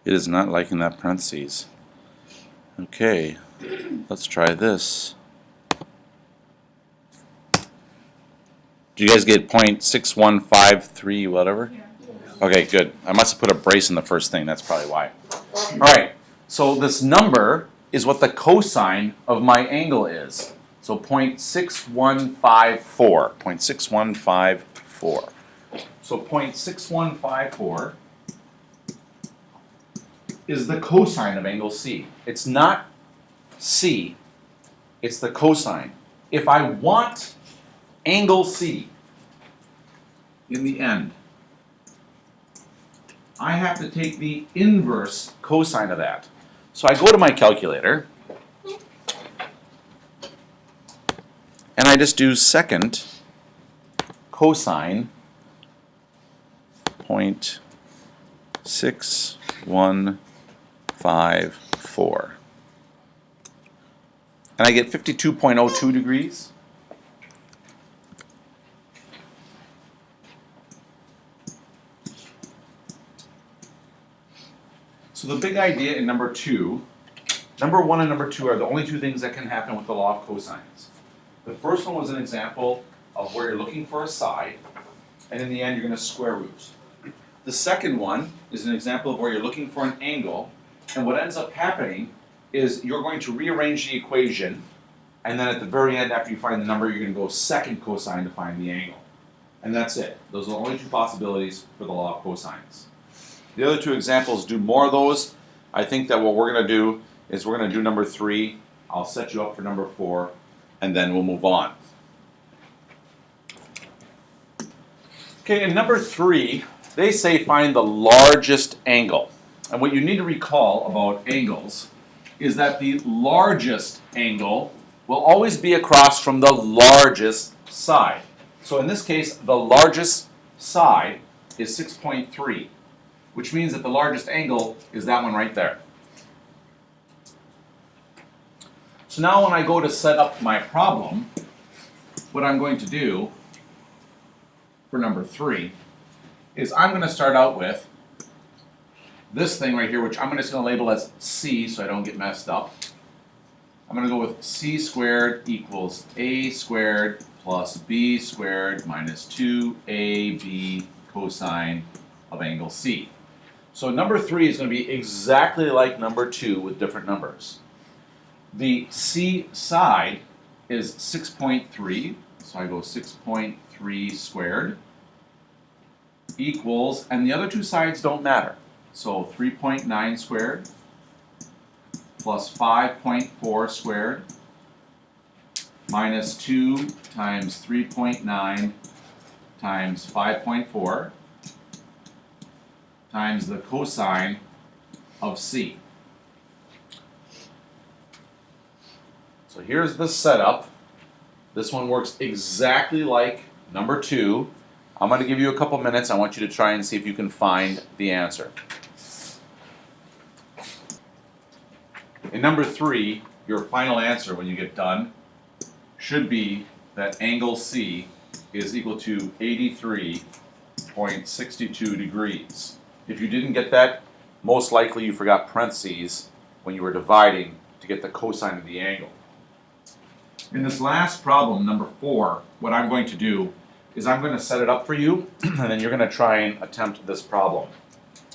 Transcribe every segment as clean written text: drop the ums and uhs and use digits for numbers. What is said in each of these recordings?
It is not liking that parentheses. Okay, let's try this. Do you guys get 0.6153 whatever? Yeah. Okay, good. I must have put a brace in the first thing. That's probably why. All right. So this number is what the cosine of my angle is. So 0.6154. 0.6154. So 0.6154 is the cosine of angle C. It's not C. It's the cosine. If I want angle C in the end, I have to take the inverse cosine of that. So I go to my calculator and I just do second cosine 0.6154. And I get 52.02 degrees. So the big idea in number 2, number 1 and number 2 are the only two things that can happen with the law of cosines. The first one was an example of where you're looking for a side, and in the end you're going to square root. The second one is an example of where you're looking for an angle, and what ends up happening is you're going to rearrange the equation, and then at the very end, after you find the number, you're going to go second cosine to find the angle. And that's it. Those are the only two possibilities for the law of cosines. The other two examples do more of those. I think that what we're going to do is we're going to do number 3. I'll set you up for number 4, and then we'll move on. Okay, in number 3, they say find the largest angle. And what you need to recall about angles is that the largest angle will always be across from the largest side. So in this case, the largest side is 6.3, which means that the largest angle is that one right there. So now when I go to set up my problem, what I'm going to do for number 3 is I'm going to start out with this thing right here, which I'm just going to label as C so I don't get messed up. I'm going to go with C squared equals A squared plus B squared minus 2AB cosine of angle C. So number 3 is going to be exactly like number 2 with different numbers. The C side is 6.3, so I go 6.3 squared equals, and the other two sides don't matter. So 3.9 squared plus 5.4 squared minus 2 times 3.9 times 5.4 times the cosine of C. So here's the setup. This one works exactly like number 2. I'm going to give you a couple minutes. I want you to try and see if you can find the answer. In number 3, your final answer when you get done should be that angle C is equal to 83.62 degrees. If you didn't get that, most likely you forgot parentheses when you were dividing to get the cosine of the angle. In this last problem, number 4, what I'm going to do is I'm going to set it up for you, and then you're going to try and attempt this problem.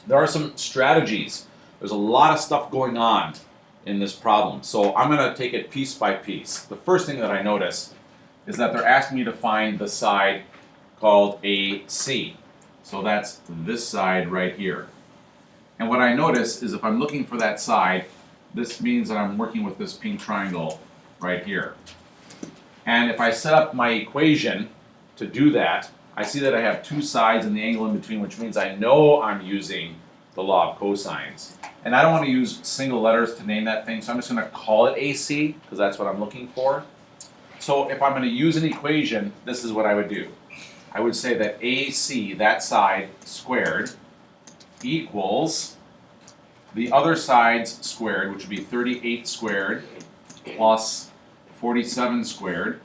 There are some strategies. There's a lot of stuff going on in this problem, so I'm going to take it piece by piece. The first thing that I notice is that they're asking me to find the side called AC. So that's this side right here. And what I notice is if I'm looking for that side, this means that I'm working with this pink triangle right here. And if I set up my equation to do that, I see that I have two sides and the angle in between, which means I know I'm using the law of cosines. And I don't want to use single letters to name that thing, so I'm just going to call it AC, because that's what I'm looking for. So if I'm going to use an equation, this is what I would do. I would say that AC, that side squared, equals the other side's squared, which would be 38 squared plus 47 squared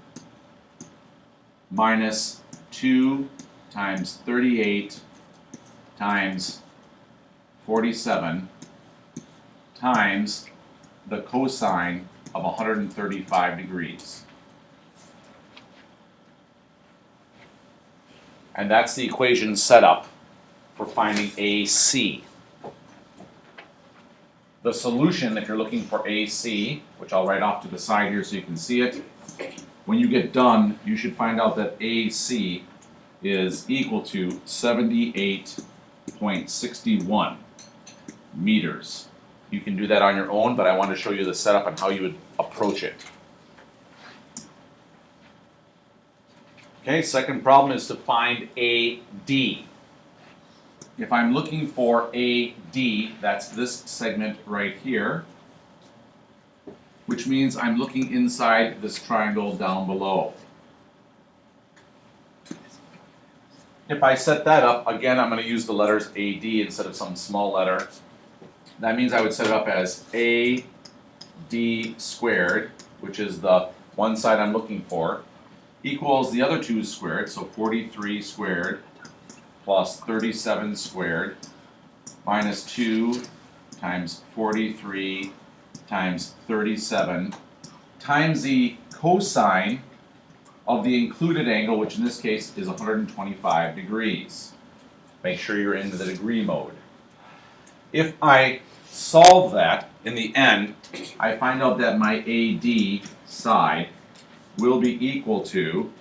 minus 2 times 38 times 47 times the cosine of 135 degrees. And that's the equation set up for finding AC. The solution, if you're looking for AC, which I'll write off to the side here so you can see it, when you get done, you should find out that AC is equal to 78.61 meters. You can do that on your own, but I want to show you the setup and how you would approach it. Okay, second problem is to find AD. If I'm looking for AD, that's this segment right here, which means I'm looking inside this triangle down below. If I set that up, again, I'm going to use the letters AD instead of some small letter. That means I would set it up as AD squared, which is the one side I'm looking for, equals the other two squared, so 43 squared plus 37 squared minus 2 times 43 times 37 times the cosine of the included angle, which in this case is 125 degrees. Make sure you're in the degree mode. If I solve that, in the end, I find out that my AD side will be equal to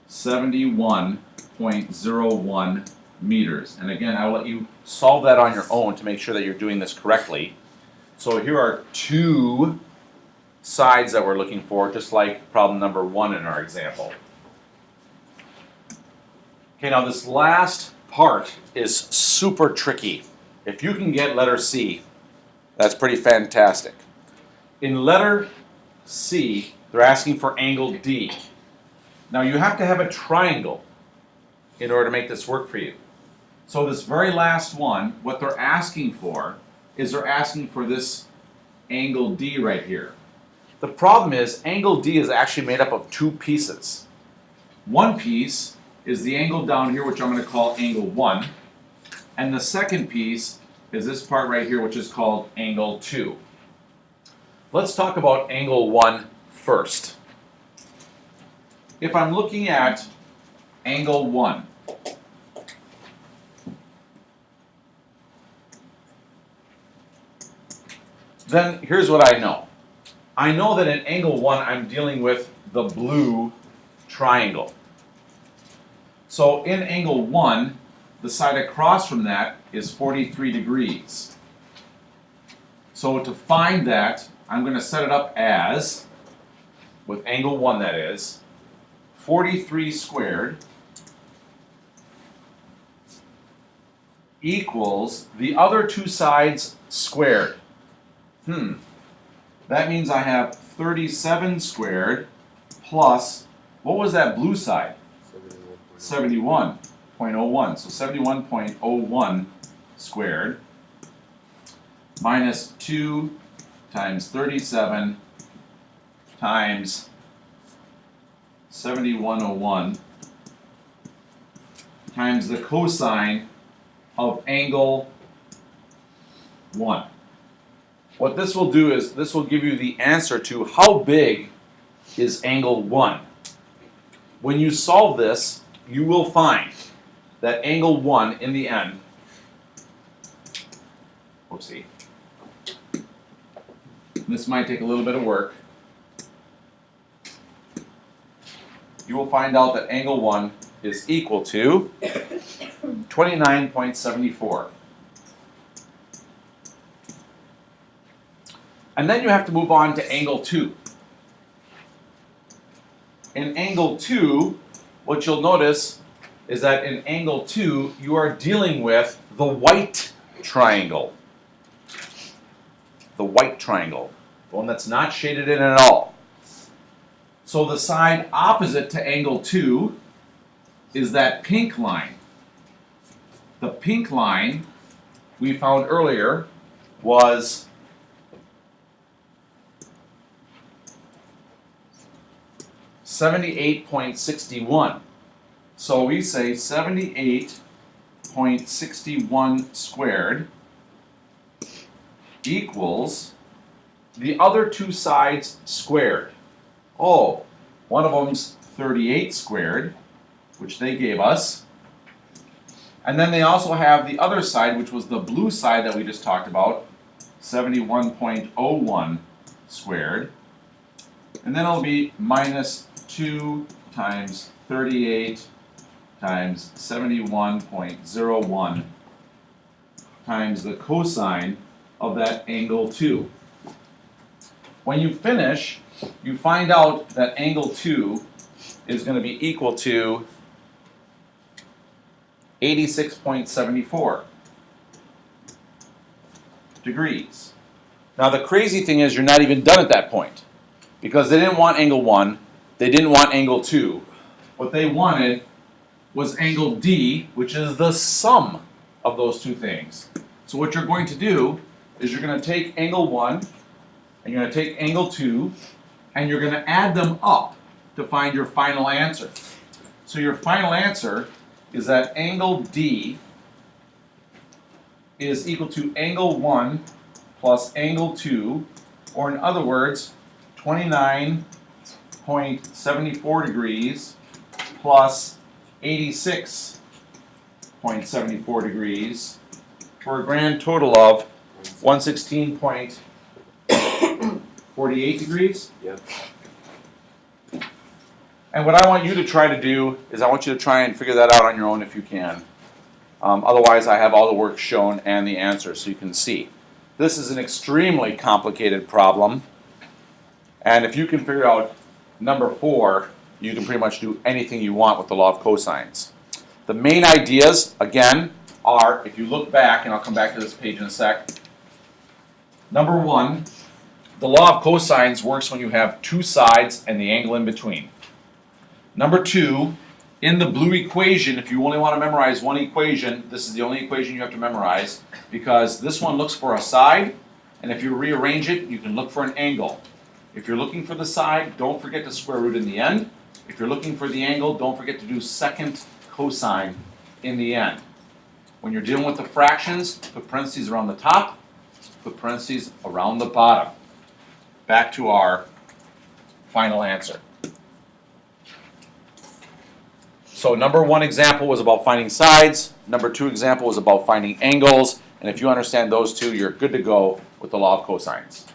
71.01 meters. And again, I'll let you solve that on your own to make sure that you're doing this correctly. So here are two sides that we're looking for, just like problem number 1 in our example. Okay, now this last part is super tricky. If you can get letter C, that's pretty fantastic. In letter C, they're asking for angle D. Now you have to have a triangle in order to make this work for you. So this very last one, what they're asking for is they're asking for this angle D right here. The problem is angle D is actually made up of two pieces. One piece is the angle down here, which I'm going to call angle 1. And the second piece is this part right here, which is called angle 2. Let's talk about angle 1 first. If I'm looking at angle 1, then here's what I know. I know that in angle 1, I'm dealing with the blue triangle. So in angle 1, the side across from that is 43 degrees. So to find that, I'm going to set it up as, with angle 1 that is, 43 squared equals the other two sides squared. That means I have 37 squared plus, what was that blue side? 71.01. So 71.01 squared minus 2 times 37 times 7101 times the cosine of angle 1. What this will do is this will give you the answer to how big is angle 1. When you solve this, you will find that angle 1 in the end, whoopsie, this might take a little bit of work. You will find out that angle 1 is equal to 29.74. And then you have to move on to angle 2. In angle 2, what you'll notice is that in angle 2, you are dealing with the white triangle. The white triangle, the one that's not shaded in at all. So the side opposite to angle 2 is that pink line. The pink line we found earlier was 78.61. So we say 78.61 squared equals the other two sides squared. Oh, one of them's 38 squared, which they gave us. And then they also have the other side, which was the blue side that we just talked about, 71.01 squared. And then it'll be minus 2 times 38 times 71.01 times the cosine of that angle 2. When you finish, you find out that angle 2 is going to be equal to 86.74 degrees. Now the crazy thing is you're not even done at that point, because they didn't want angle 1, they didn't want angle 2. What they wanted was angle D, which is the sum of those two things. So what you're going to do is you're going to take angle 1 and you're going to take angle 2 and you're going to add them up to find your final answer. So your final answer is that angle D is equal to angle 1 plus angle 2, or in other words, 29.74 degrees plus 86.74 degrees, for a grand total of 116.48 degrees. Yep. And what I want you to try to do is I want you to try and figure that out on your own if you can. Otherwise, I have all the work shown and the answers so you can see. This is an extremely complicated problem. And if you can figure out number 4, you can pretty much do anything you want with the law of cosines. The main ideas, again, are, if you look back, and I'll come back to this page in a sec. Number 1, the law of cosines works when you have two sides and the angle in between. Number 2, in the blue equation, if you only want to memorize one equation, this is the only equation you have to memorize, because this one looks for a side, and if you rearrange it, you can look for an angle. If you're looking for the side, don't forget to square root in the end. If you're looking for the angle, don't forget to do second cosine in the end. When you're dealing with the fractions, put parentheses around the top, put parentheses around the bottom. Back to our final answer. So number 1 example was about finding sides, number 2 example was about finding angles, and if you understand those two, you're good to go with the law of cosines.